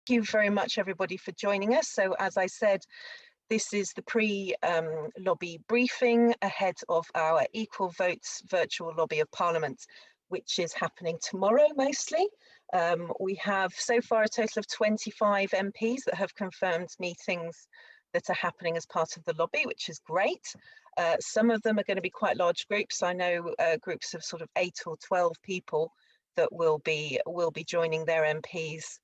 you very much, everybody, for joining us. So as I said, this is the pre-lobby briefing ahead of our Equal Votes virtual lobby of Parliament, which is happening tomorrow mostly. We have so far a total of 25 MPs that have confirmed meetings that are happening as part of the lobby, which is great. Some of them are going to be quite large groups. I know groups of sort of 8 or 12 people that will be joining their MPs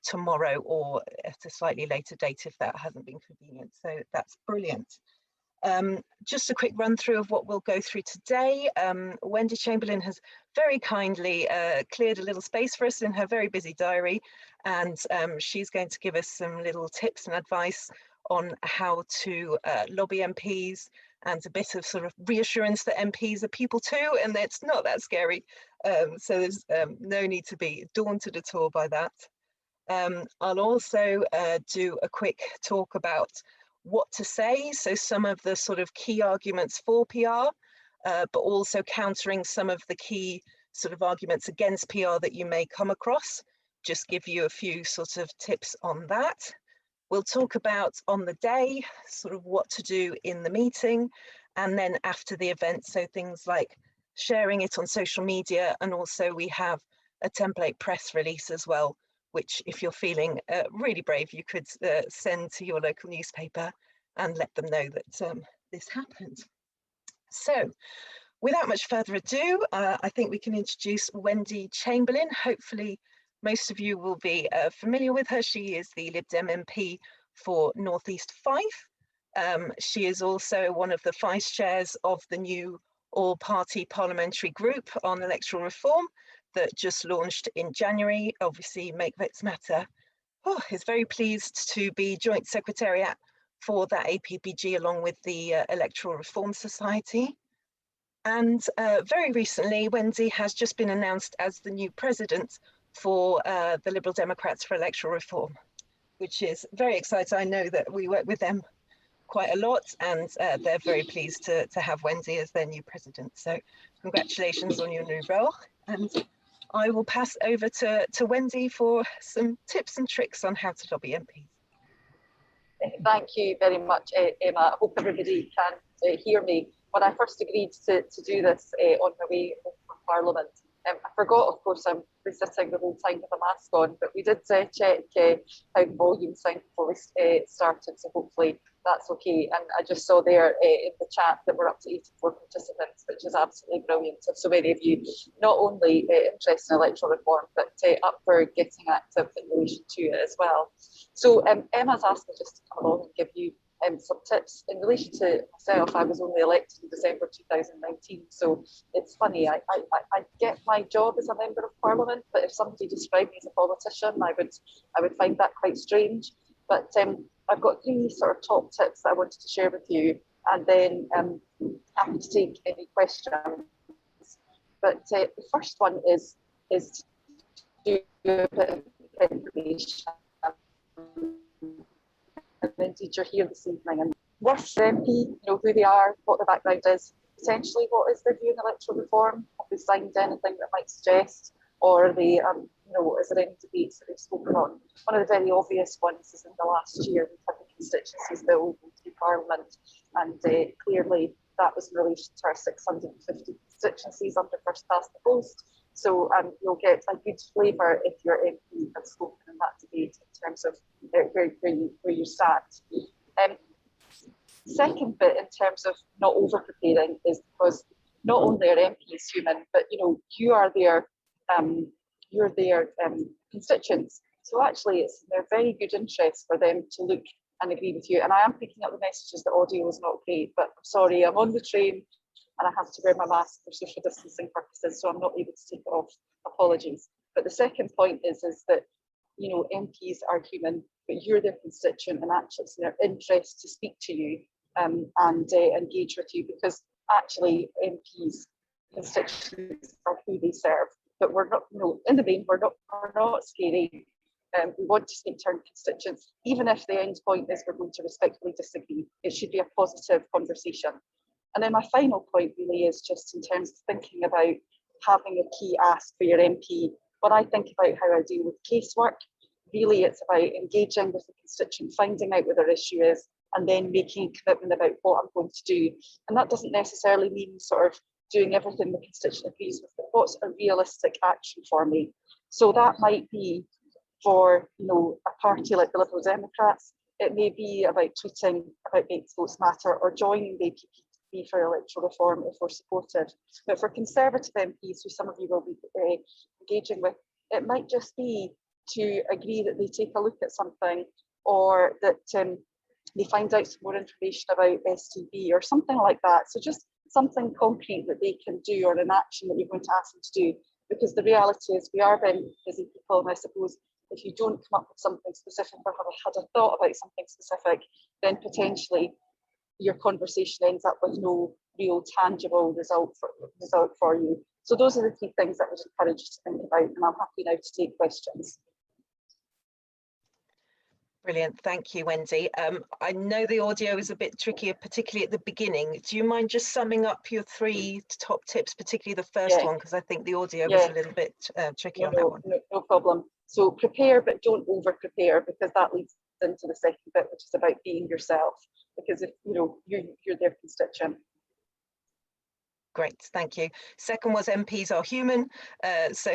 tomorrow or at a slightly later date if that hasn't been convenient. So that's brilliant. Just a quick run through of what we'll go through today. Wendy Chamberlain has very kindly cleared a little space for us in her very busy diary, and she's going to give us some little tips and advice on how to lobby MPs, and a bit of sort of reassurance that MPs are people too, and it's not that scary. So there's no need to be daunted at all by that. I'll also do a quick talk about what to say, so some of the sort of key arguments for PR, but also countering some of the key sort of arguments against PR that you may come across. Just give you a few sort of tips on that. We'll talk about on the day, sort of what to do in the meeting, and then after the event, so things like sharing it on social media, and also we have a template press release as well, which if you're feeling really brave, you could send to your local newspaper and let them know that this happened. So without much further ado, I think we can introduce Wendy Chamberlain. Hopefully most of you will be familiar with her. She is the Lib Dem MP for North East Fife. She is also one of the vice chairs of the new all-party parliamentary group on electoral reform that just launched in January. Obviously, Make Votes Matter is very pleased to be joint secretariat for that APPG along with the Electoral Reform Society. And very recently, Wendy has just been announced as the new president for the Liberal Democrats for Electoral Reform, which is very exciting. I know that we work with them quite a lot, and they're very pleased to have Wendy as their new president. So congratulations on your new role. And I will pass over to Wendy for some tips and tricks on how to lobby MPs. Thank you very much, Emma. I hope everybody can hear me. When I first agreed to do this on my way home from Parliament, I forgot, of course, I'm sitting the whole time with a mask on, but we did check how the volume sounded before we started, so hopefully that's okay. And I just saw there in the chat that we're up to 84 participants, which is absolutely brilliant. So many of you not only interested in electoral reform, but up for getting active in relation to it as well. So Emma's asked me just to come along and give you some tips in relation to myself. I was only elected in December 2019, so it's funny. I get my job as a member of Parliament, but if somebody described me as a politician, I would find that quite strange. But I've got 3 sort of top tips that I wanted to share with you, and then happy to take any questions. But the first one is to do a bit of information. And indeed, you're here this evening, and worth the MP, you know who they are, what their background is, potentially what is their view on electoral reform, have they signed anything that might suggest, or are they, you know, is there any debates that they've spoken on? One of the very obvious ones is in the last year, we've had the constituencies bill through Parliament, and clearly that was in relation to our 650 constituencies under first past the post. So you'll get a good flavour if your MP has spoken in that debate in terms of where you sat. Second bit in terms of not over preparing is because not only are MPs human, but you know you are their constituents. So actually, it's in their very good interest for them to look and agree with you. And I am picking up the messages that audio is not great, but I'm sorry, I'm on the train and I have to wear my mask for social distancing purposes, so I'm not able to take it off. Apologies. But the second point is that, you know, MPs are human, but you're their constituent, and actually it's in their interest to speak to you and engage with you, because actually MPs, constituents are who they serve. But we're not, you know, in the main, we're not scary. We want to speak to our constituents, even if the end point is we're going to respectfully disagree. It should be a positive conversation. And then my final point really is just in terms of thinking about having a key ask for your MP. When I think about how I deal with casework, really it's about engaging with the constituent, finding out what their issue is, and then making a commitment about what I'm going to do. And that doesn't necessarily mean sort of doing everything the constituent agrees with, but what's a realistic action for me? So that might be for, you know, a party like the Liberal Democrats. It may be about tweeting about Make Votes Matter or joining the APP for electoral reform if we're supportive. But for Conservative MPs, who some of you will be engaging with, it might just be to agree that they take a look at something, or that they find out some more information about STB or something like that. So just something concrete that they can do, or an action that you're going to ask them to do. Because the reality is we are very busy people, and I suppose if you don't come up with something specific or have had a thought about something specific, then potentially your conversation ends up with no real tangible result for you. So those are the key things that I would encourage you to think about, and I'm happy now to take questions. Brilliant, thank you, Wendy. I know the audio is a bit trickier, particularly at the beginning. Do you mind just summing up your 3 top tips, particularly the first one, because I think the audio was a little bit tricky on that one. No problem. So prepare, but don't over prepare, because that leads into the second bit, which is about being yourself. Because if you know you're their constituent. Great, thank you. Second was MPs are human, so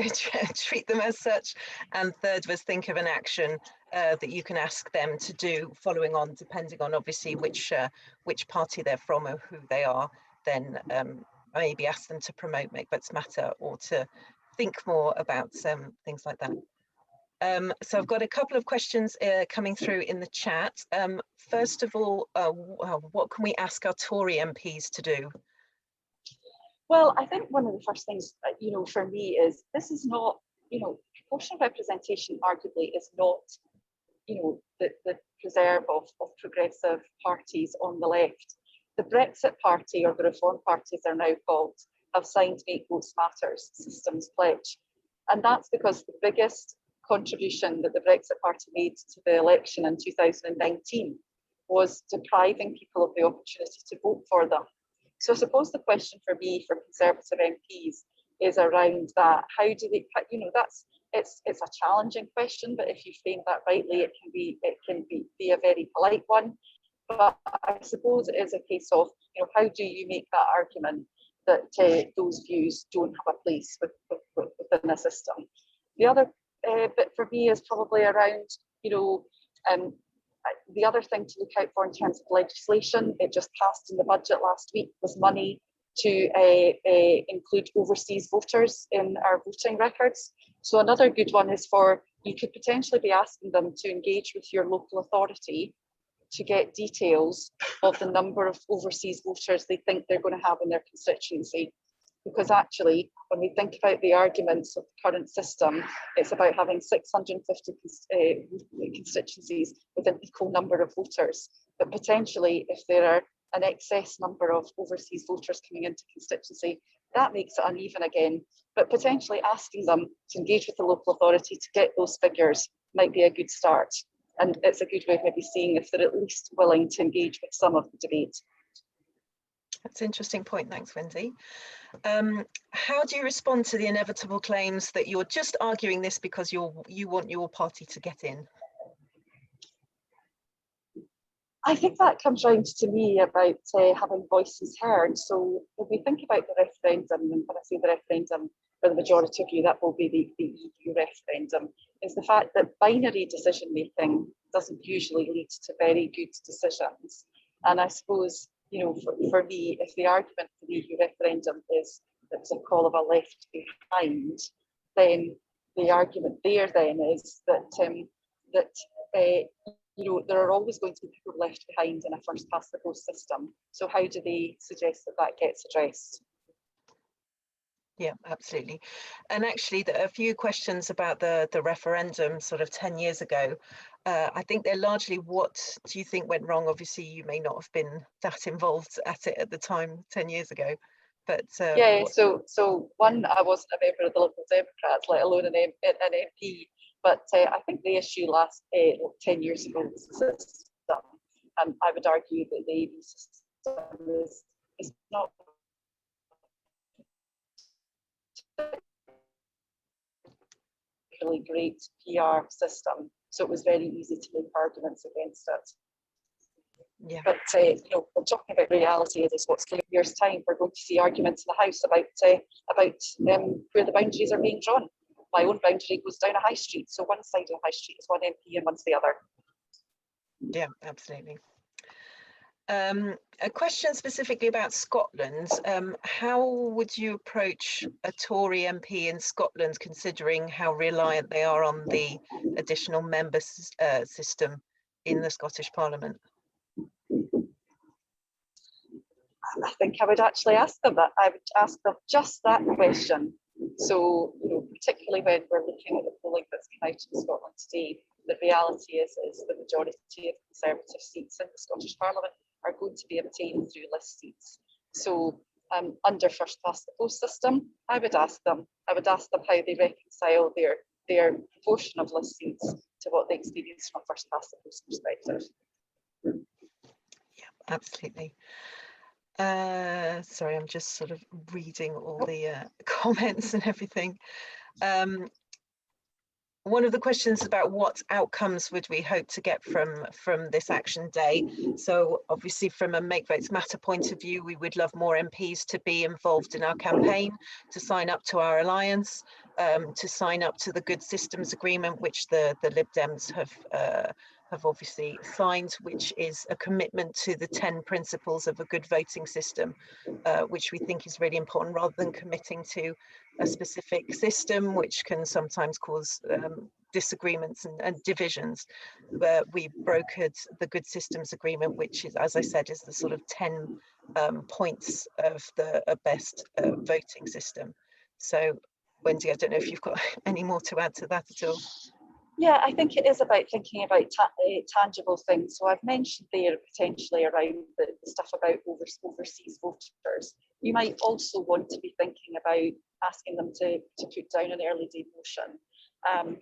treat them as such. And third was think of an action that you can ask them to do, following on, depending on obviously which party they're from or who they are, then maybe ask them to promote Make Votes Matter, or to think more about things like that. So I've got a couple of questions coming through in the chat. First of all, what can we ask our Tory MPs to do? Well, I think one of the first things, you know, for me is, this is not, you know, proportional representation arguably is not, you know, the preserve of progressive parties on the left. The Brexit Party, or the Reform Parties they're now called, have signed Make Votes Matter's systems pledge. And that's because the biggest contribution that the Brexit Party made to the election in 2019 was depriving people of the opportunity to vote for them. So I suppose the question for me, for Conservative MPs, is around that. How do they, you know, it's a challenging question, but if you frame that rightly, it can be a very polite one. But I suppose it is a case of, you know, how do you make that argument that those views don't have a place within a system? The other bit for me is probably around, you know, the other thing to look out for in terms of legislation, it just passed in the budget last week, was money to include overseas voters in our voting records. So another good one is you could potentially be asking them to engage with your local authority to get details of the number of overseas voters they think they're going to have in their constituency. Because actually, when we think about the arguments of the current system, it's about having 650 constituencies with an equal number of voters. But potentially, if there are an excess number of overseas voters coming into constituency, that makes it uneven again. But potentially asking them to engage with the local authority to get those figures might be a good start. And it's a good way of maybe seeing if they're at least willing to engage with some of the debate. That's an interesting point. Thanks, Wendy. How do you respond to the inevitable claims that you're just arguing this because you want your party to get in? I think that comes round to me about having voices heard. So when we think about the referendum, and when I say the referendum, for the majority of you, that will be the EU referendum, is the fact that binary decision making doesn't usually lead to very good decisions. And I suppose, you know, for me, if the argument for the EU referendum is that it's a call of a left behind, then the argument there then is that you know, there are always going to be people left behind in a first past the post system. So how do they suggest that that gets addressed? Yeah, absolutely. And actually, there are a few questions about the referendum sort of 10 years ago. I think they're largely, what do you think went wrong? Obviously, you may not have been that involved at it at the time 10 years ago. But yeah, so one, I wasn't a member of the Liberal Democrats, let alone an MP. But I think the issue 10 years ago was the system. I would argue that the AV system is not really great PR system. So it was very easy to make arguments against it. Yeah. But you know, we're talking about reality. It is what's coming in a year's time. We're going to see arguments in the House about where the boundaries are being drawn. My own boundary goes down a high street, so one side of the high street is one MP and one's the other. Yeah, absolutely. A question specifically about Scotland. How would you approach a Tory MP in Scotland, considering how reliant they are on the additional member system in the Scottish Parliament? I think I would actually ask them that. I would ask them just that question. So, you know, particularly when we're looking at the polling that's come out in Scotland today, the reality is the majority of Conservative seats in the Scottish Parliament are going to be obtained through list seats. So, under first past the post system, I would ask them how they reconcile their proportion of list seats to what they experience from a first past the post perspective. Yeah, absolutely. Sorry, I'm just sort of reading all the comments and everything. One of the questions about what outcomes would we hope to get from this action day. So obviously from a Make Votes Matter point of view, we would love more MPs to be involved in our campaign, to sign up to our alliance, to sign up to the Good Systems Agreement, which the Lib Dems have obviously signed, which is a commitment to the 10 principles of a good voting system, which we think is really important, rather than committing to a specific system, which can sometimes cause disagreements and divisions. We brokered the Good Systems Agreement, which is, as I said, is the sort of 10 points of a best voting system. So, Wendy, I don't know if you've got any more to add to that at all. Yeah, I think it is about thinking about tangible things. So I've mentioned there potentially around the stuff about overseas voters. You might also want to be thinking about asking them to put down an early day motion,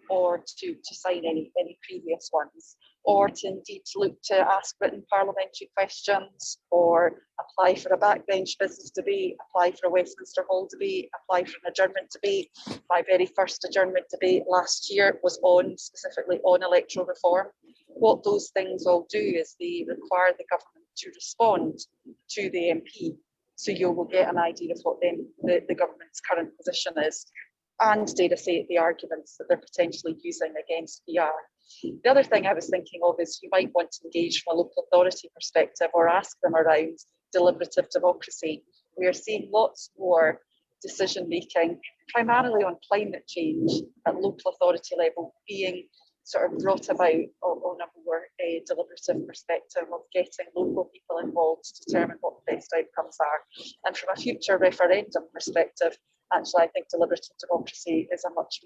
or to sign any previous ones, or to indeed look to ask written parliamentary questions, or apply for a backbench business debate, apply for a Westminster Hall debate, apply for an adjournment debate. My very first adjournment debate last year was specifically on electoral reform. What those things all do is they require the government to respond to the MP. So you will get an idea of what the government's current position is, and dare I say the arguments that they're potentially using against PR. The other thing I was thinking of is you might want to engage from a local authority perspective, or ask them around deliberative democracy. We are seeing lots more decision making, primarily on climate change at local authority level, being sort of brought about on a more deliberative perspective of getting local people involved to determine what the best outcomes are. And from a future referendum perspective, actually, I think deliberative democracy is a much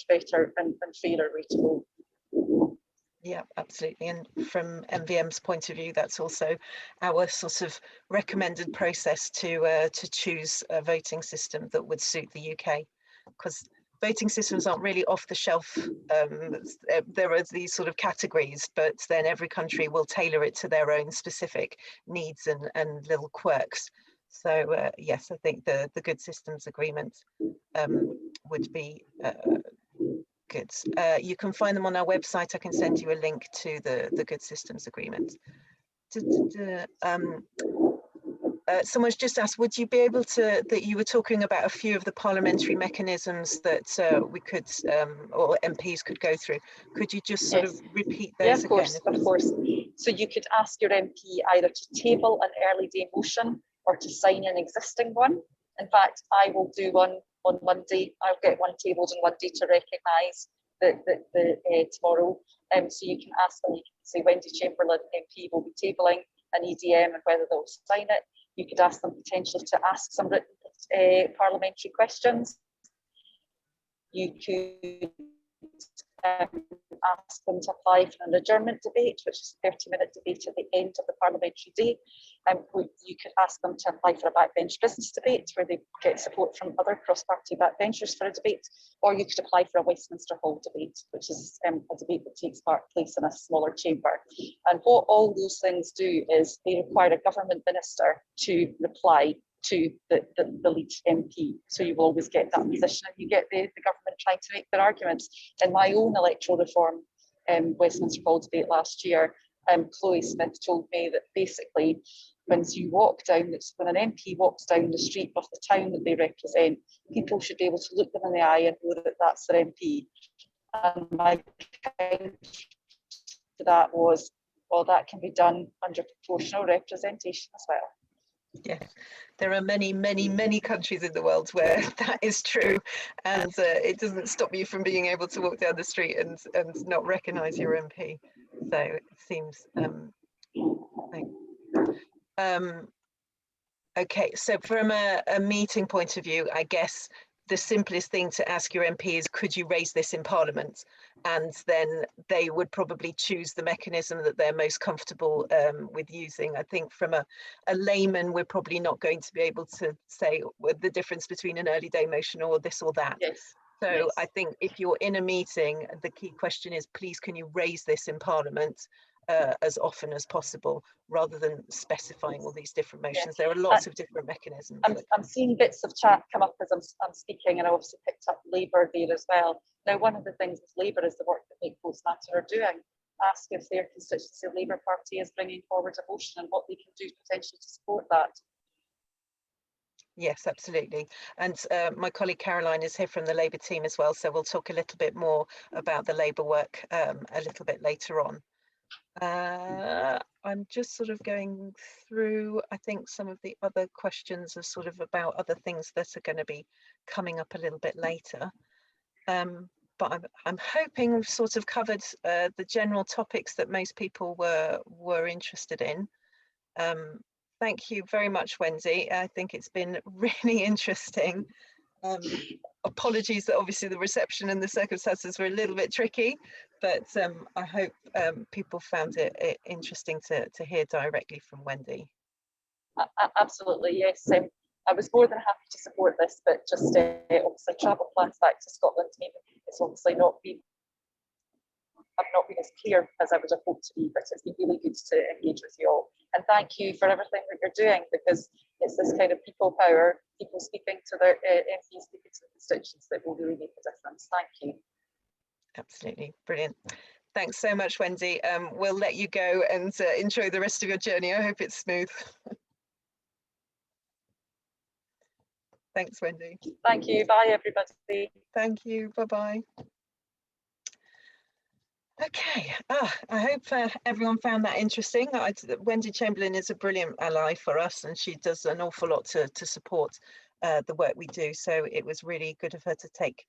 better and fairer way to go. Yeah, absolutely. And from MVM's point of view, that's also our sort of recommended process to choose a voting system that would suit the UK, because voting systems aren't really off the shelf. There are these sort of categories, but then every country will tailor it to their own specific needs and little quirks. So yes, I think the Good Systems Agreement would be good. You can find them on our website. I can send you a link to the Good Systems Agreement. Someone's just asked, would you be able to, that you were talking about a few of the parliamentary mechanisms that we could, or MPs could go through. Could you just sort of repeat those again? Of course. So you could ask your MP either to table an early day motion or to sign an existing one. In fact, I will do one on Monday. I'll get one tabled on Monday to recognise tomorrow. So you can ask them, you can say Wendy Chamberlain MP will be tabling an EDM and whether they'll sign it. You could ask them potentially to ask some written parliamentary questions. You could ask them to apply for an adjournment debate, which is a 30-minute debate at the end of the parliamentary day. You could ask them to apply for a backbench business debate where they get support from other cross-party backbenchers for a debate, or you could apply for a Westminster Hall debate, which is a debate that takes place in a smaller chamber. And what all those things do is they require a government minister to reply to the lead MP. So you will always get that position, and you get the government trying to make their arguments. In my own electoral reform Westminster Hall debate last year, Chloe Smith told me that basically when an MP walks down the street of the town that they represent, people should be able to look them in the eye and know that that's their MP. And my counter to that was, well, that can be done under proportional representation as well. Yes, there are many, many, many countries in the world where that is true, and it doesn't stop you from being able to walk down the street and not recognise your MP. So it seems okay. So from a meeting point of view, I guess the simplest thing to ask your MP is, could you raise this in Parliament? And then they would probably choose the mechanism that they're most comfortable with using. I think from a layman, we're probably not going to be able to say the difference between an early day motion or this or that. Yes. So yes. I think if you're in a meeting, the key question is, please, can you raise this in Parliament as often as possible, rather than specifying all these different motions. Yes. There are lots of different mechanisms. I'm seeing bits of chat come up as I'm speaking, and I obviously picked up Labour there as well. Now, one of the things with Labour is the work that Make Votes Matter are doing. Ask if their constituency Labour Party is bringing forward a motion and what they can do potentially to support that. Yes, absolutely. And my colleague Caroline is here from the Labour team as well, so we'll talk a little bit more about the Labour work a little bit later on. I'm just sort of going through, I think some of the other questions are sort of about other things that are going to be coming up a little bit later. But I'm hoping we've sort of covered the general topics that most people were interested in. Thank you very much, Wendy. I think it's been really interesting. Apologies that obviously the reception and the circumstances were a little bit tricky, but I hope people found it interesting to hear directly from Wendy. Absolutely, yes. I was more than happy to support this, but just obviously travel plans back to Scotland, maybe it's obviously I've not been as clear as I would have hoped to be, but it's been really good to engage with you all. And thank you for everything that you're doing, because it's this kind of people power, people speaking to their MPs, speaking to the constituents, that will really make a difference. Thank you. Absolutely, brilliant. Thanks so much, Wendy. We'll let you go and enjoy the rest of your journey. I hope it's smooth. Thanks, Wendy. Thank you. Bye, everybody. Thank you. Bye-bye. Okay, I hope everyone found that interesting. Wendy Chamberlain is a brilliant ally for us, and she does an awful lot to support the work we do. So it was really good of her to take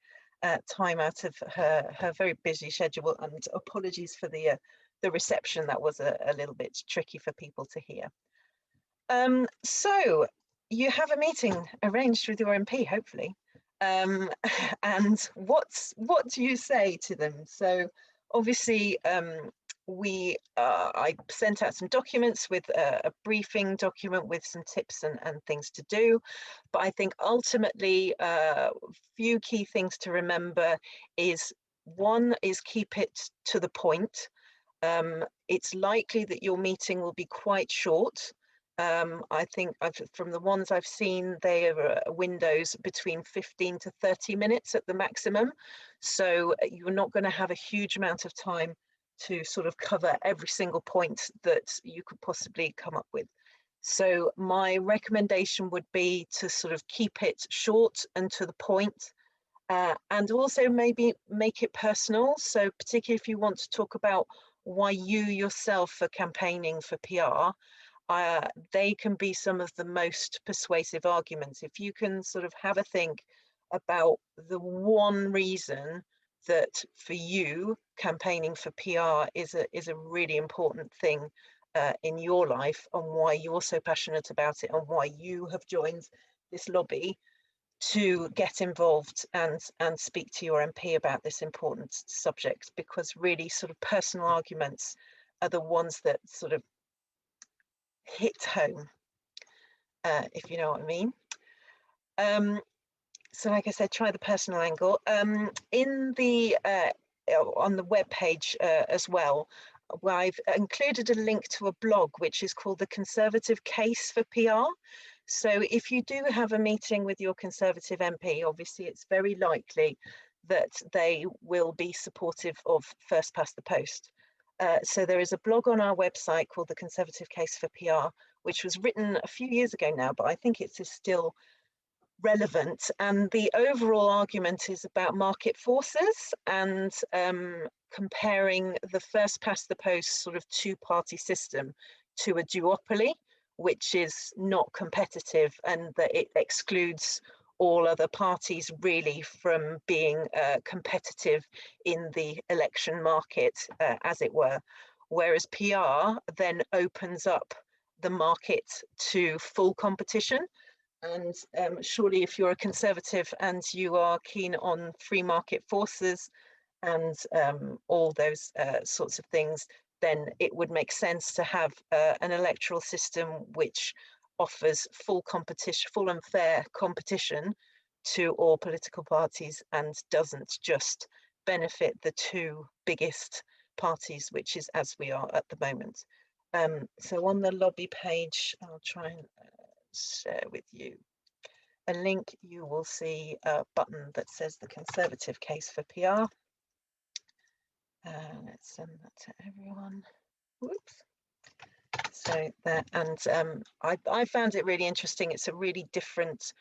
time out of her very busy schedule, and apologies for the reception. That was a little bit tricky for people to hear. So you have a meeting arranged with your MP, hopefully, and what do you say to them? So obviously, I sent out some documents with a briefing document with some tips and things to do. But I think ultimately, a few key things to remember is, one is keep it to the point. It's likely that your meeting will be quite short. I think from the ones I've seen, they are windows between 15 to 30 minutes at the maximum. So you're not going to have a huge amount of time to sort of cover every single point that you could possibly come up with. So my recommendation would be to sort of keep it short and to the point, and also maybe make it personal. So particularly if you want to talk about why you yourself are campaigning for PR, they can be some of the most persuasive arguments. If you can sort of have a think about the one reason that for you campaigning for PR is a really important thing in your life, and why you're so passionate about it, and why you have joined this lobby to get involved and speak to your MP about this important subject, because really sort of personal arguments are the ones that sort of hit home, if you know what I mean. So like I said, try the personal angle. In the on the web page as well, I've included a link to a blog which is called The Conservative Case for PR. So if you do have a meeting with your Conservative MP, obviously it's very likely that they will be supportive of first past the post. So there is a blog on our website called The Conservative Case for PR, which was written a few years ago now, but I think it is still relevant. And the overall argument is about market forces and comparing the first past the post sort of two-party system to a duopoly, which is not competitive, and that it excludes all other parties really from being competitive in the election market, as it were. Whereas PR then opens up the market to full competition. And surely if you're a Conservative and you are keen on free market forces and all those sorts of things, then it would make sense to have an electoral system which offers full competition, full and fair competition to all political parties and doesn't just benefit the two biggest parties, which is as we are at the moment. So on the lobby page, I'll try and share with you a link. You will see a button that says the Conservative Case for PR. Let's send that to everyone. Whoops. So there, and I found it really interesting. It's a really different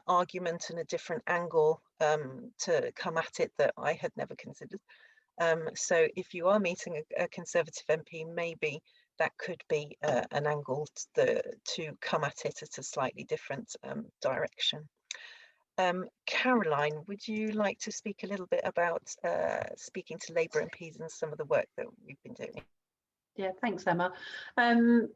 argument and a different angle to come at it that I had never considered. So if you are meeting a Conservative MP, maybe that could be an angle to come at it at a slightly different direction. Caroline, would you like to speak a little bit about speaking to Labour MPs and some of the work that we've been doing? Yeah, thanks, Emma.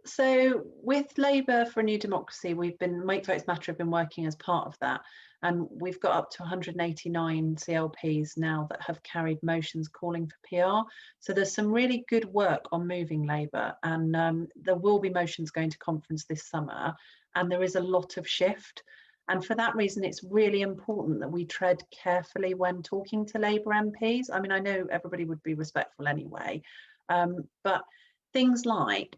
So with Labour for a New Democracy, we've been, Make Votes Matter have been working as part of that. And we've got up to 189 CLPs now that have carried motions calling for PR. So there's some really good work on moving Labour, and there will be motions going to conference this summer, and there is a lot of shift. And for that reason, it's really important that we tread carefully when talking to Labour MPs. I mean, I know everybody would be respectful anyway, but things like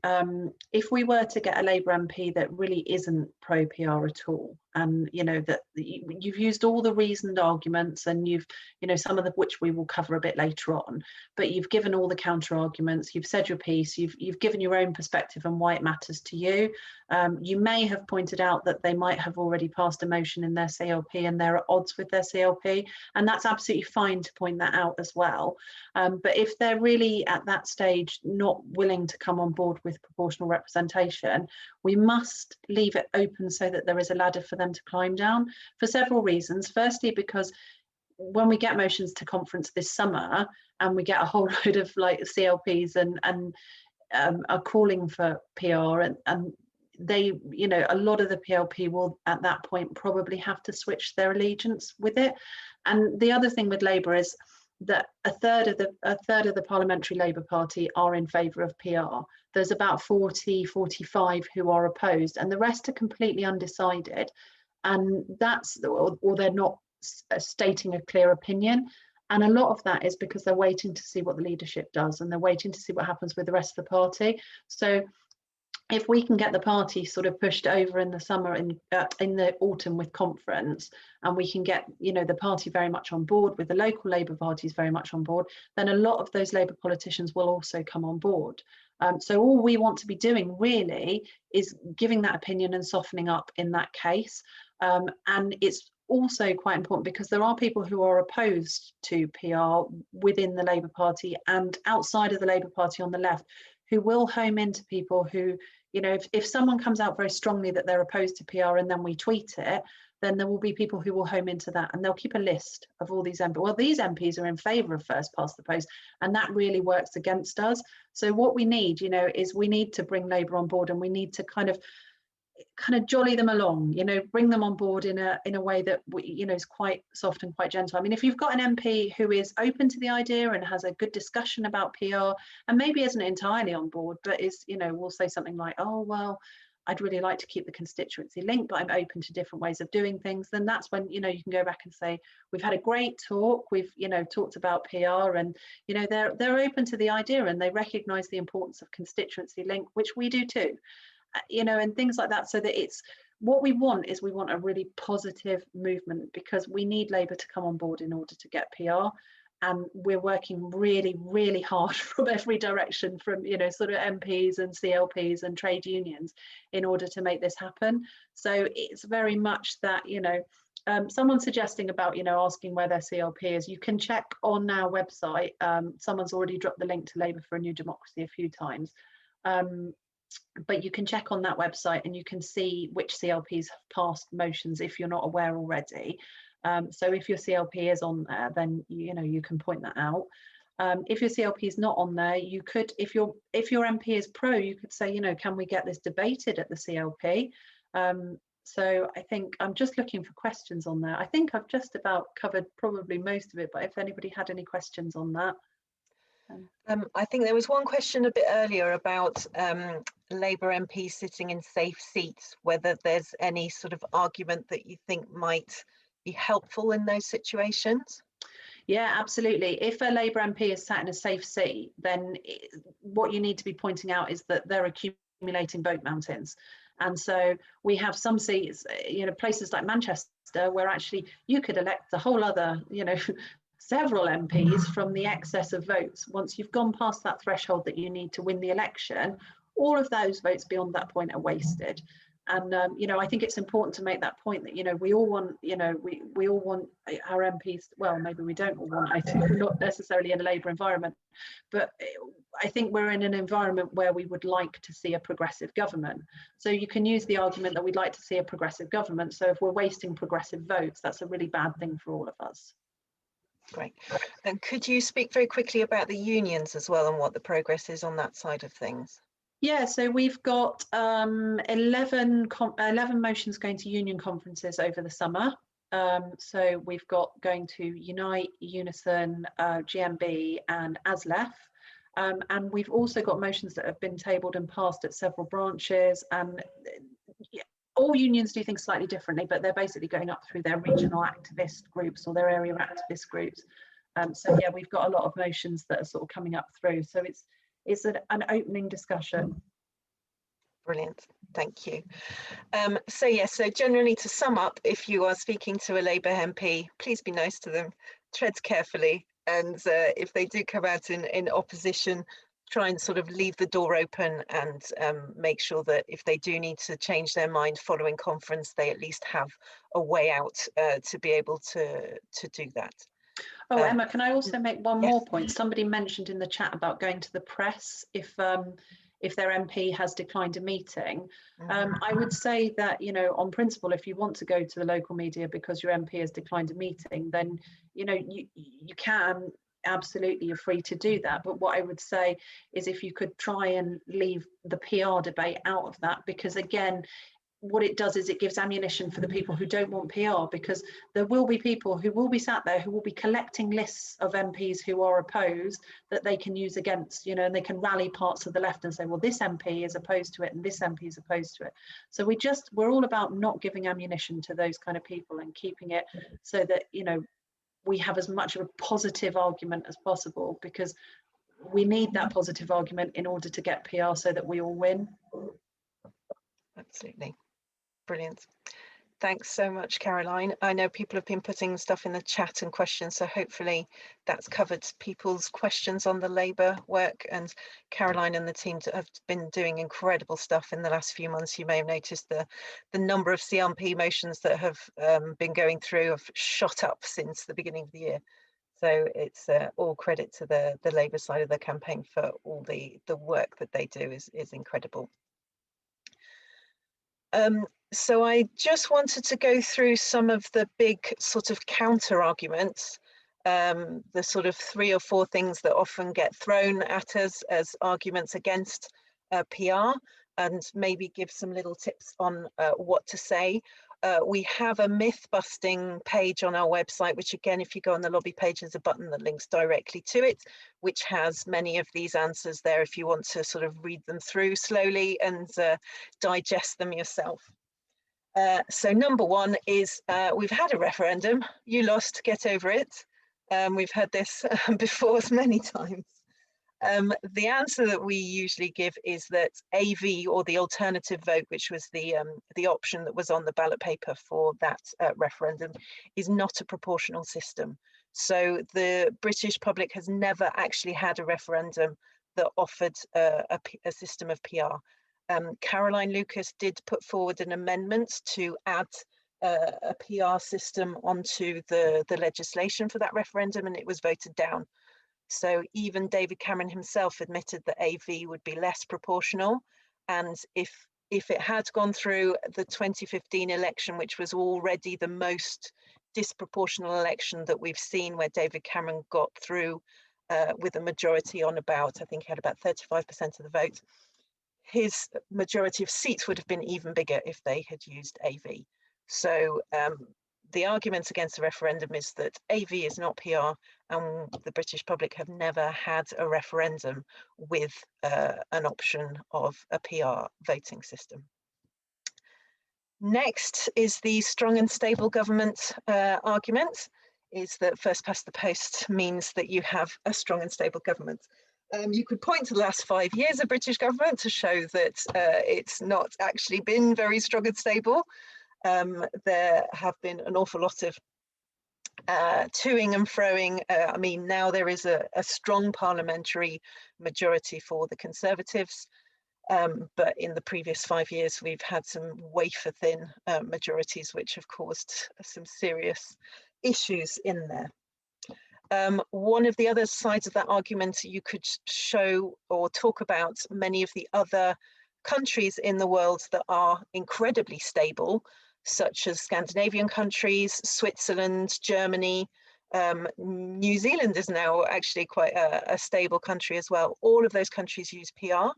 if we were to get a Labour MP that really isn't pro PR at all, and you know that you've used all the reasoned arguments, and you've, you know, some of the which we will cover a bit later on, but you've given all the counter arguments, you've said your piece, you've given your own perspective and why it matters to you. You may have pointed out that they might have already passed a motion in their CLP and they're at odds with their CLP, and that's absolutely fine to point that out as well. But if they're really at that stage not willing to come on board with proportional representation, we must leave it open so that there is a ladder for them to climb down, for several reasons. Firstly, because when we get motions to conference this summer and we get a whole load of like CLPs and are calling for PR, and they, you know, a lot of the PLP will at that point probably have to switch their allegiance with it. And the other thing with Labour is that a third of the Parliamentary Labour Party are in favour of PR. There's about 45 who are opposed, and the rest are completely undecided. And that's, or they're not stating a clear opinion. And a lot of that is because they're waiting to see what the leadership does, and they're waiting to see what happens with the rest of the party. So if we can get the party sort of pushed over in the summer, in the autumn with conference, and we can get, you know, the party very much on board with the local Labour parties very much on board, then a lot of those Labour politicians will also come on board. So all we want to be doing really is giving that opinion and softening up in that case. And it's also quite important because there are people who are opposed to PR within the Labour Party and outside of the Labour Party on the left, who will home into people who, you know, if someone comes out very strongly that they're opposed to PR and then we tweet it, then there will be people who will home into that, and they'll keep a list of all these MPs. Well, these MPs are in favour of first past the post, and that really works against us. So what we need, you know, is we need to bring Labour on board, and we need to kind of jolly them along, you know, bring them on board in a way that, you know, is quite soft and quite gentle. I mean, if you've got an MP who is open to the idea and has a good discussion about PR, and maybe isn't entirely on board, but is, you know, will say something like, oh, well, I'd really like to keep the constituency link, but I'm open to different ways of doing things, then that's when, you know, you can go back and say, we've had a great talk, we've, you know, talked about PR, and, you know, they're open to the idea, and they recognise the importance of constituency link, which we do too. You know, and things like that, so that it's, what we want is we want a really positive movement, because we need Labour to come on board in order to get PR. And we're working really, really hard from every direction, from, you know, sort of MPs and CLPs and trade unions, in order to make this happen. So it's very much that, you know, someone suggesting about, you know, asking where their CLP is. You can check on our website. Someone's already dropped the link to Labour for a New Democracy a few times. But you can check on that website and you can see which CLPs have passed motions if you're not aware already. So if your CLP is on there, then you know you can point that out. If your CLP is not on there, you could, if your MP is pro, you could say, you know, can we get this debated at the CLP? So I think I'm just looking for questions on there. I think I've just about covered probably most of it, but if anybody had any questions on that. I think there was one question a bit earlier about Labour MPs sitting in safe seats, whether there's any sort of argument that you think might be helpful in those situations. Yeah, absolutely. If a Labour MP is sat in a safe seat, then what you need to be pointing out is that they're accumulating vote mountains. And so we have some seats, you know, places like Manchester, where actually you could elect a whole other, you know, several MPs from the excess of votes. Once you've gone past that threshold that you need to win the election, all of those votes beyond that point are wasted. And you know, I think it's important to make that point that, you know, we all want, you know, we all want our MPs, well, maybe we don't all want, I think we're not necessarily in a Labour environment, but I think we're in an environment where we would like to see a progressive government. So you can use the argument that we'd like to see a progressive government. So if we're wasting progressive votes, that's a really bad thing for all of us. Great. And could you speak very quickly about the unions as well and what the progress is on that side of things? Yeah, so we've got 11 motions going to union conferences over the summer. So we've got going to Unite, Unison, GMB and ASLEF. And we've also got motions that have been tabled and passed at several branches. And all unions do things slightly differently, but they're basically going up through their regional activist groups or their area activist groups. So yeah, we've got a lot of motions that are sort of coming up through. So it's an opening discussion. Brilliant, thank you. So yes, so generally to sum up, if you are speaking to a Labour MP, please be nice to them, tread carefully, and if they do come out in opposition, try and sort of leave the door open and make sure that if they do need to change their mind following conference, they at least have a way out to be able to do that. Oh, Emma, can I also make one yes. more point? Somebody mentioned in the chat about going to the press if their MP has declined a meeting. I would say that, you know, on principle, if you want to go to the local media because your MP has declined a meeting, then, you know, you can, absolutely, you're free to do that. But what I would say is if you could try and leave the PR debate out of that, because again, what it does is it gives ammunition for the people who don't want PR, because there will be people who will be sat there who will be collecting lists of MPs who are opposed that they can use against, you know, and they can rally parts of the left and say, well, this MP is opposed to it and this MP is opposed to it. So we're all about not giving ammunition to those kind of people and keeping it so that, you know, we have as much of a positive argument as possible, because we need that positive argument in order to get PR so that we all win. Absolutely. Brilliant. Thanks so much, Caroline. I know people have been putting stuff in the chat and questions, so hopefully that's covered people's questions on the Labour work. And Caroline and the team have been doing incredible stuff in the last few months. You may have noticed the number of CLP motions that have been going through have shot up since the beginning of the year. So it's all credit to the Labour side of the campaign for all the work that they do is incredible. So I just wanted to go through some of the big sort of counter arguments, the sort of 3 or 4 things that often get thrown at us as arguments against PR, and maybe give some little tips on what to say. We have a myth busting page on our website, which again, if you go on the lobby page, there's a button that links directly to it, which has many of these answers there if you want to sort of read them through slowly and digest them yourself. So number 1 is we've had a referendum, you lost, get over it. We've had this before many times. The answer that we usually give is that AV, or the alternative vote, which was the option that was on the ballot paper for that referendum, is not a proportional system. So the British public has never actually had a referendum that offered a system of PR. Caroline Lucas did put forward an amendment to add a PR system onto the legislation for that referendum, and it was voted down. So even David Cameron himself admitted that AV would be less proportional, and if it had gone through the 2015 election, which was already the most disproportional election that we've seen, where David Cameron got through with a majority on about, I think he had about 35% of the vote, his majority of seats would have been even bigger if they had used AV. So the argument against the referendum is that AV is not PR, and the British public have never had a referendum with an option of a PR voting system. Next is the strong and stable government argument, is that first past the post means that you have a strong and stable government. You could point to the last 5 years of British government to show that it's not actually been very strong and stable. There have been an awful lot of toing and froing. I mean, now there is a strong parliamentary majority for the Conservatives, but in the previous 5 years we've had some wafer thin majorities, which have caused some serious issues in there. One of the other sides of that argument, you could show or talk about many of the other countries in the world that are incredibly stable, such as Scandinavian countries, Switzerland, Germany. New Zealand is now actually quite a stable country as well. All of those countries use PR.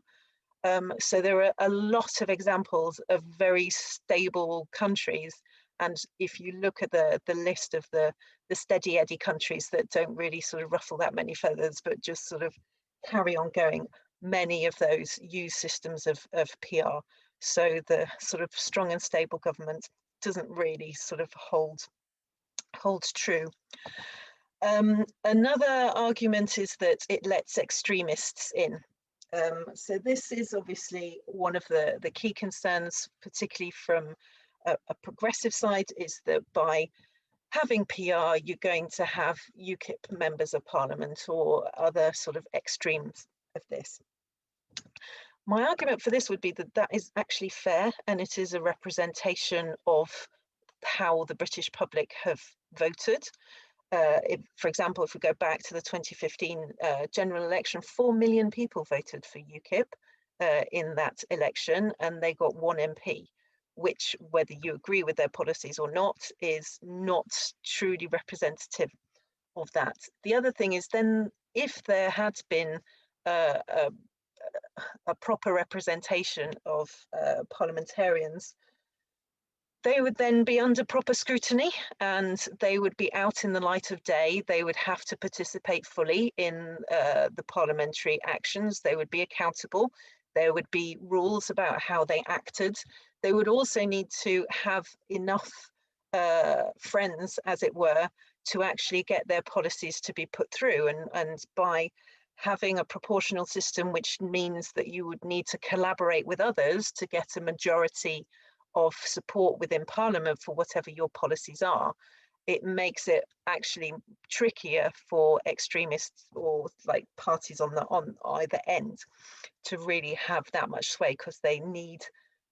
So there are a lot of examples of very stable countries. And if you look at the list of the steady Eddie countries that don't really sort of ruffle that many feathers, but just sort of carry on going, many of those use systems of PR. So the sort of strong and stable government doesn't really sort of hold true. Another argument is that it lets extremists in. So this is obviously one of the key concerns, particularly from a progressive side, is that by having PR, you're going to have UKIP members of parliament or other sort of extremes of this. My argument for this would be that that is actually fair, and it is a representation of how the British public have voted. For example, if we go back to the 2015 general election, 4 million people voted for UKIP in that election, and they got 1 MP, which, whether you agree with their policies or not, is not truly representative of that. The other thing is, then if there had been a proper representation of parliamentarians, they would then be under proper scrutiny, and they would be out in the light of day. They would have to participate fully in the parliamentary actions. They would be accountable. There would be rules about how they acted. They would also need to have enough friends, as it were, to actually get their policies to be put through. And by having a proportional system, which means that you would need to collaborate with others to get a majority of support within Parliament for whatever your policies are, it makes it actually trickier for extremists or like parties on either end to really have that much sway, because they need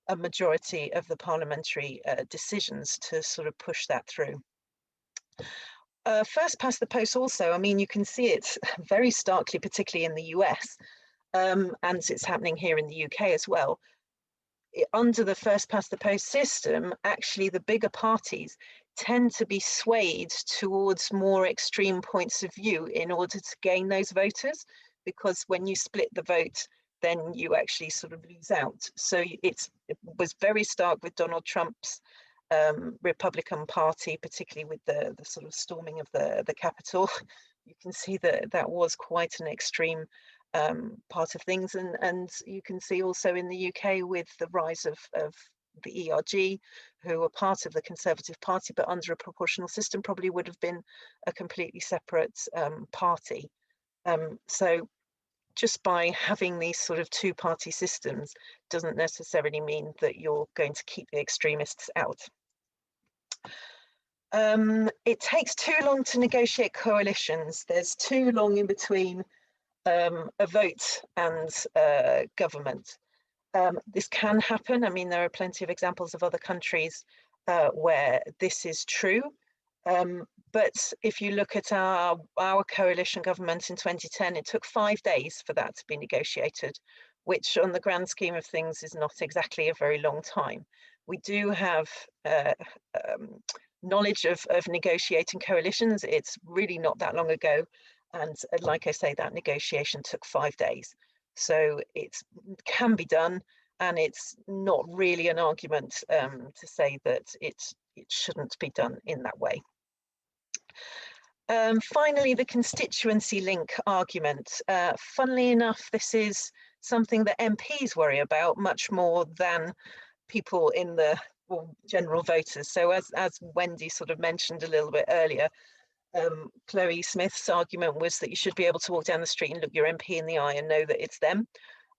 a majority of the parliamentary decisions to sort of push that through. First past the post also, I mean, you can see it very starkly, particularly in the US, and it's happening here in the UK as well. Under the first past the post system, actually the bigger parties tend to be swayed towards more extreme points of view in order to gain those voters, because when you split the vote, then you actually sort of lose out. So it was very stark with Donald Trump's Republican Party, particularly with the sort of storming of the Capitol. You can see that that was quite an extreme part of things, and you can see also in the UK with the rise of the ERG, who are part of the Conservative Party, but under a proportional system probably would have been a completely separate party. So just by having these sort of two-party systems doesn't necessarily mean that you're going to keep the extremists out. It takes too long to negotiate coalitions. There's too long in between a vote and government. This can happen. I mean, there are plenty of examples of other countries where this is true. But if you look at our coalition government in 2010, it took 5 days for that to be negotiated, which on the grand scheme of things is not exactly a very long time. We do have knowledge of negotiating coalitions. It's really not that long ago. And like I say, that negotiation took 5 days. So it can be done, and it's not really an argument to say that it shouldn't be done in that way. Finally, the constituency link argument. Funnily enough, this is something that MPs worry about much more than people in the general voters. So as Wendy sort of mentioned a little bit earlier, Chloe Smith's argument was that you should be able to walk down the street and look your MP in the eye and know that it's them.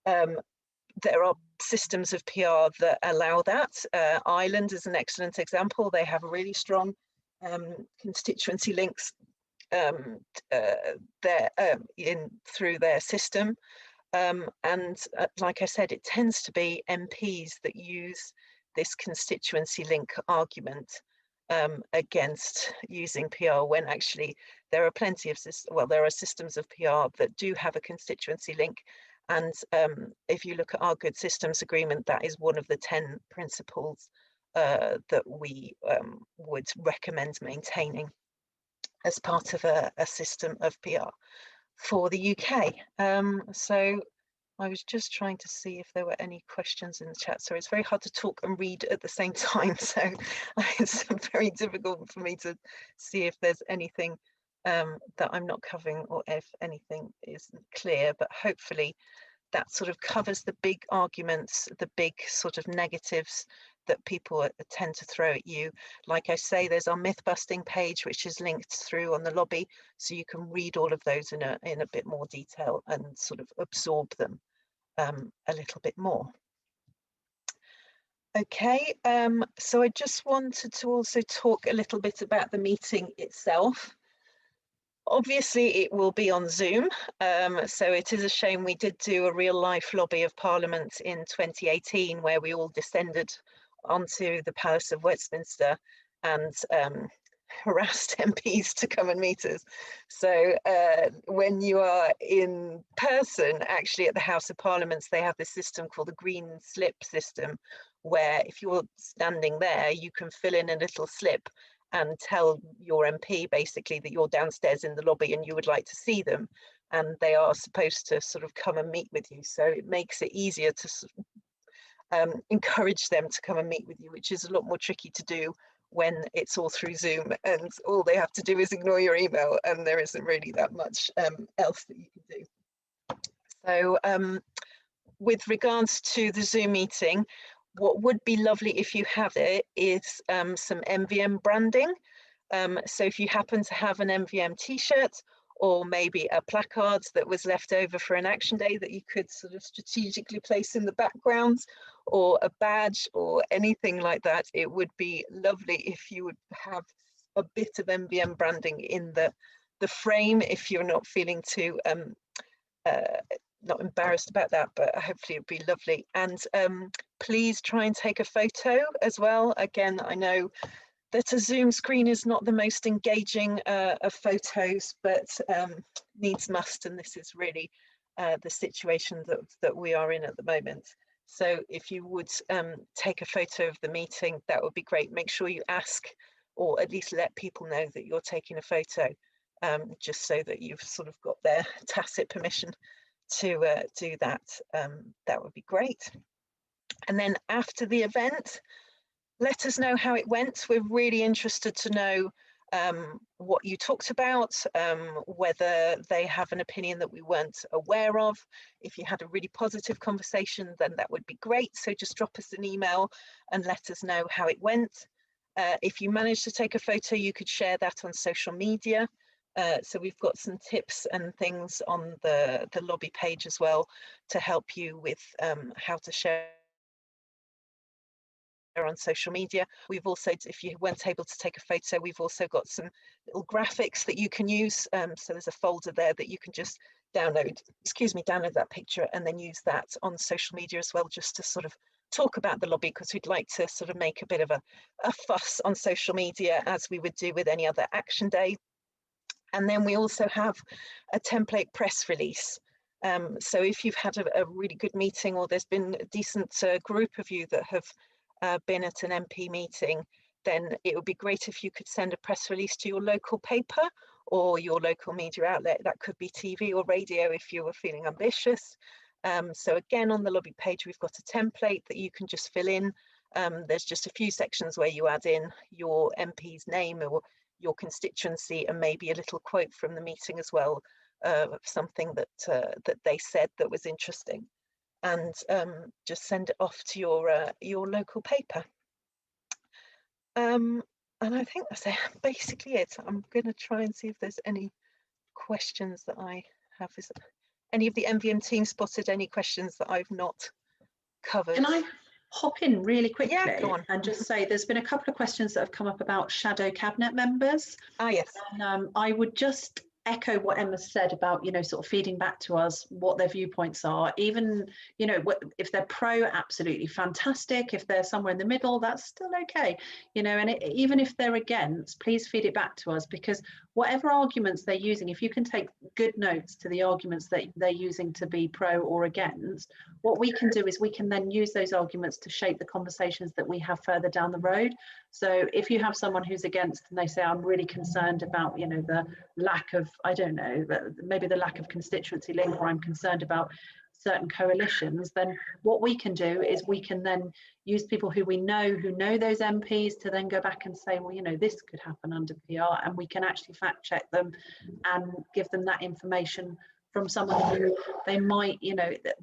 There are systems of PR that allow that. Ireland is an excellent example. They have really strong constituency links through their system. And like I said, it tends to be MPs that use this constituency link argument against using PR, when actually there are plenty of there are systems of PR that do have a constituency link. And if you look at our Good Systems Agreement, that is one of the 10 principles that we would recommend maintaining as part of a system of PR for the UK. So I was just trying to see if there were any questions in the chat. So it's very hard to talk and read at the same time. So it's very difficult for me to see if there's anything that I'm not covering or if anything isn't clear, but hopefully that sort of covers the big arguments, the big sort of negatives that people tend to throw at you. Like I say, there's our myth busting page, which is linked through on the lobby, so you can read all of those in a bit more detail and sort of absorb them a little bit more. Okay, so I just wanted to also talk a little bit about the meeting itself. Obviously, it will be on Zoom, so it is a shame we did do a real life lobby of Parliament in 2018, where we all descended onto the Palace of Westminster and harassed MPs to come and meet us. So when you are in person, actually at the House of Parliaments, they have this system called the green slip system, where if you're standing there, you can fill in a little slip and tell your MP basically that you're downstairs in the lobby and you would like to see them, and they are supposed to sort of come and meet with you. So it makes it easier to encourage them to come and meet with you, which is a lot more tricky to do when it's all through Zoom and all they have to do is ignore your email and there isn't really that much else that you can do. So with regards to the Zoom meeting, what would be lovely if you have it is some MVM branding. So if you happen to have an MVM t-shirt or maybe a placard that was left over for an action day that you could sort of strategically place in the background, or a badge or anything like that, it would be lovely if you would have a bit of MVM branding in the frame, if you're not feeling too not embarrassed about that, but hopefully it'd be lovely. And please try and take a photo as well. Again, I know that a Zoom screen is not the most engaging of photos, but needs must, and this is really the situation that we are in at the moment. So if you would take a photo of the meeting, that would be great. Make sure you ask, or at least let people know that you're taking a photo, just so that you've sort of got their tacit permission to do that. That would be great. And then after the event, let us know how it went. We're really interested to know what you talked about, whether they have an opinion that we weren't aware of. If you had a really positive conversation, then that would be great. So just drop us an email and let us know how it went. If you managed to take a photo, you could share that on social media. So we've got some tips and things on the lobby page as well to help you with how to share on social media. We've also, if you weren't able to take a photo, we've also got some little graphics that you can use. So there's a folder there that you can just download that picture and then use that on social media as well, just to sort of talk about the lobby, because we'd like to sort of make a bit of a fuss on social media, as we would do with any other action day. And then we also have a template press release. So if you've had a really good meeting, or there's been a decent group of you that have been at an MP meeting, then it would be great if you could send a press release to your local paper or your local media outlet. That could be TV or radio if you were feeling ambitious. So again, on the lobby page, we've got a template that you can just fill in. There's just a few sections where you add in your MP's name or your constituency, and maybe a little quote from the meeting as well, of something that they said that was interesting, and just send it off to your local paper. And I think that's basically it. I'm going to try and see if there's any questions that I have. Is any of the MVM team spotted any questions that I've not covered? Can I hop in really quickly and just say there's been a couple of questions that have come up about shadow cabinet members. Yes. And I would just echo what Emma said about, sort of feeding back to us what their viewpoints are. Even, if they're pro, absolutely fantastic. If they're somewhere in the middle, that's still okay. And even if they're against, please feed it back to us, because whatever arguments they're using, if you can take good notes to the arguments that they're using to be pro or against, what we can do is we can then use those arguments to shape the conversations that we have further down the road. So if you have someone who's against and they say, I'm really concerned about, the lack of, I don't know, maybe the lack of constituency link, or I'm concerned about certain coalitions, then what we can do is we can then use people who we know, who know those MPs, to then go back and say, well, this could happen under PR, and we can actually fact check them and give them that information from someone who they might,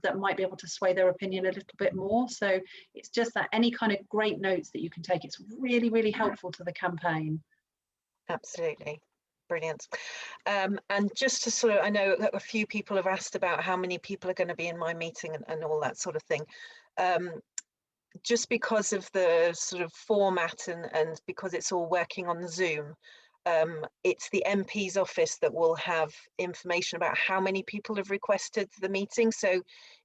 that might be able to sway their opinion a little bit more. So it's just that any kind of great notes that you can take, it's really, really helpful to the campaign. Absolutely. Brilliant. And just to sort of, I know that a few people have asked about how many people are going to be in my meeting and all that sort of thing. Just because of the sort of format and because it's all working on Zoom, it's the MP's office that will have information about how many people have requested the meeting. So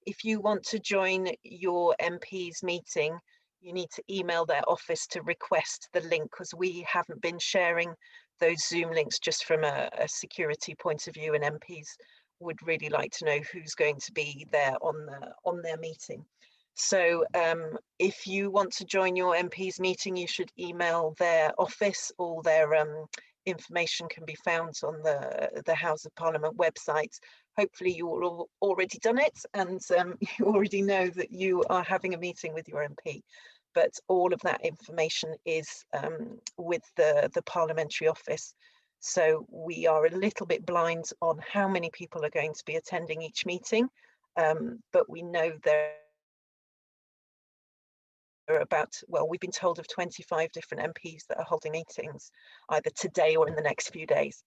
if you want to join your MP's meeting, you need to email their office to request the link, because we haven't been sharing those Zoom links just from a security point of view, and MPs would really like to know who's going to be there on their meeting. So if you want to join your MP's meeting, you should email their office. All their information can be found on the House of Parliament website. Hopefully you all already done it, and you already know that you are having a meeting with your MP. But all of that information is with the parliamentary office. So we are a little bit blind on how many people are going to be attending each meeting, but we know there are about, well, we've been told of 25 different MPs that are holding meetings either today or in the next few days,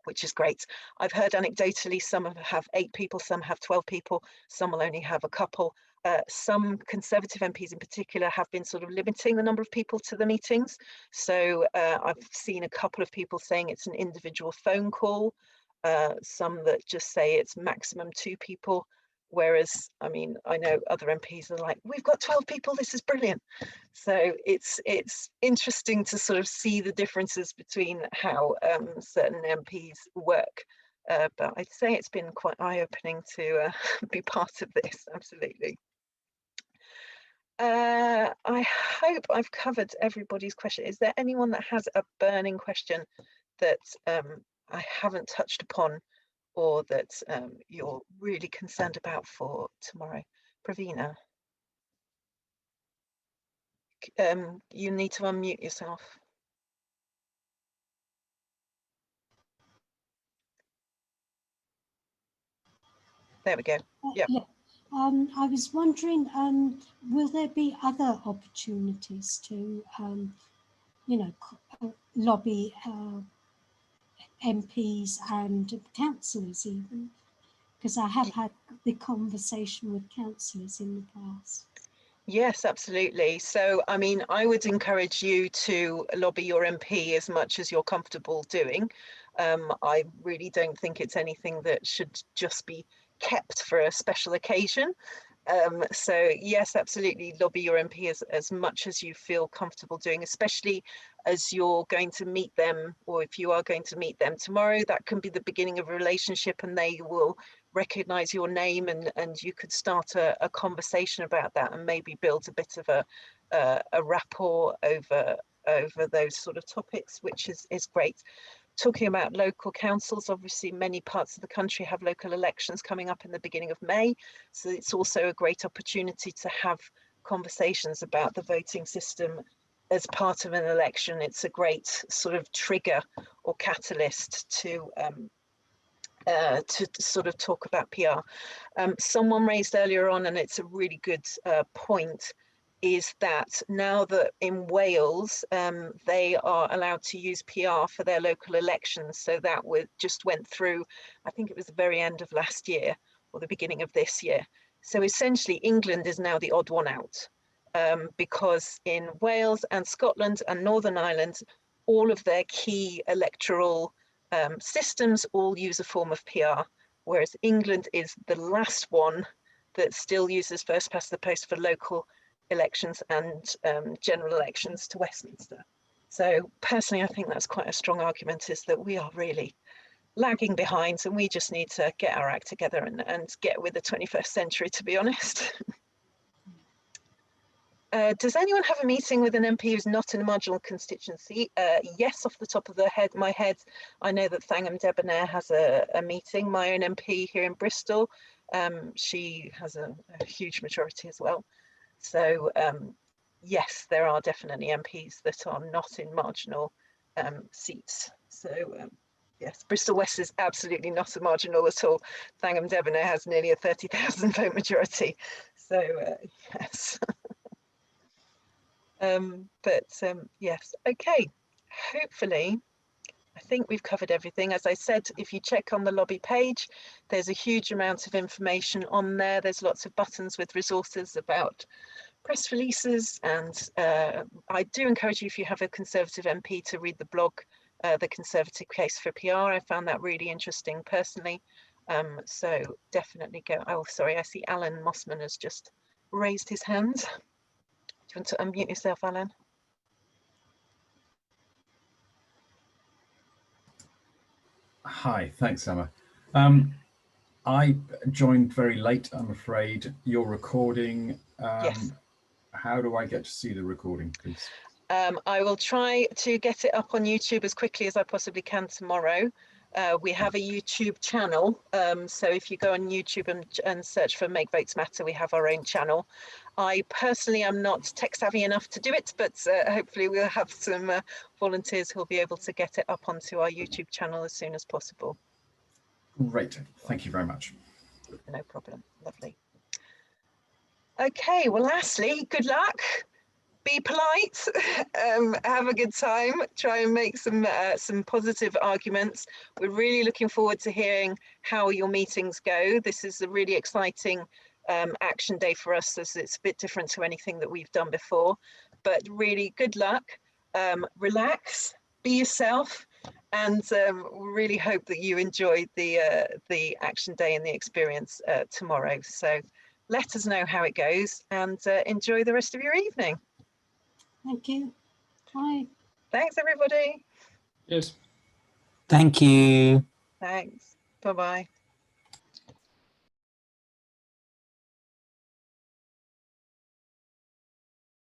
which is great. I've heard anecdotally some have 8 people, some have 12 people, some will only have a couple. Some Conservative MPs in particular have been sort of limiting the number of people to the meetings. So I've seen a couple of people saying it's an individual phone call, some that just say it's maximum 2 people. Whereas, I mean, I know other MPs are like, we've got 12 people, this is brilliant. So it's interesting to sort of see the differences between how certain MPs work. But I'd say it's been quite eye-opening to be part of this, absolutely. I hope I've covered everybody's question. Is there anyone that has a burning question that I haven't touched upon, or that you're really concerned about for tomorrow? Pravina, you need to unmute yourself. There we go. Yep. Yeah. I was wondering, will there be other opportunities to, lobby MPs and councillors even, because I have had the conversation with councillors in the past. Yes, absolutely. So, I mean, I would encourage you to lobby your MP as much as you're comfortable doing. I really don't think it's anything that should just be kept for a special occasion. So yes, absolutely lobby your MP as much as you feel comfortable doing, especially as you're going to meet them, or if you are going to meet them tomorrow, that can be the beginning of a relationship, and they will recognize your name, and you could start a conversation about that and maybe build a bit of a rapport over those sort of topics, which is great. Talking about local councils, obviously many parts of the country have local elections coming up in the beginning of May. So it's also a great opportunity to have conversations about the voting system as part of an election. It's a great sort of trigger or catalyst to sort of talk about PR. Someone raised earlier on, and it's a really good point, is that now that in Wales, they are allowed to use PR for their local elections. So that just went through, I think it was the very end of last year or the beginning of this year. So essentially England is now the odd one out, because in Wales and Scotland and Northern Ireland, all of their key electoral systems all use a form of PR, whereas England is the last one that still uses first past the post for local elections and general elections to Westminster. So personally, I think that's quite a strong argument, is that we are really lagging behind, and we just need to get our act together and get with the 21st century, to be honest. Does anyone have a meeting with an MP who's not in a marginal constituency? Yes, off the top of my head, I know that Thangham Debonair has a meeting. My own MP here in Bristol, she has a huge majority as well. So yes, there are definitely MPs that are not in marginal seats. So yes, Bristol West is absolutely not a marginal at all. Thangham Debonair has nearly a 30,000 vote majority. So yes. Yes, okay, hopefully I think we've covered everything. As I said, if you check on the lobby page, there's a huge amount of information on there. There's lots of buttons with resources about press releases, and I do encourage you, if you have a Conservative MP, to read the blog, The Conservative Case for PR. I found that really interesting personally. So definitely go. Oh, sorry, I see Alan Mossman has just raised his hand. Do you want to unmute yourself, Alan? Hi, thanks, Emma. I joined very late, I'm afraid. Your recording, Yes. How do I get to see the recording, please? I will try to get it up on YouTube as quickly as I possibly can tomorrow. We have a YouTube channel, so if you go on YouTube and search for Make Votes Matter, we have our own channel. I personally am not tech savvy enough to do it, but hopefully we'll have some volunteers who'll be able to get it up onto our YouTube channel as soon as possible. Great, thank you very much. No problem, lovely. Okay, well, lastly, good luck. Be polite, have a good time, try and make some positive arguments. We're really looking forward to hearing how your meetings go. This is a really exciting action day for us, as it's a bit different to anything that we've done before. But really good luck, relax, be yourself, and really hope that you enjoy the action day and the experience tomorrow. So let us know how it goes, and enjoy the rest of your evening. Thank you. Bye. Thanks, everybody. Yes. Thank you. Thanks. Bye-bye.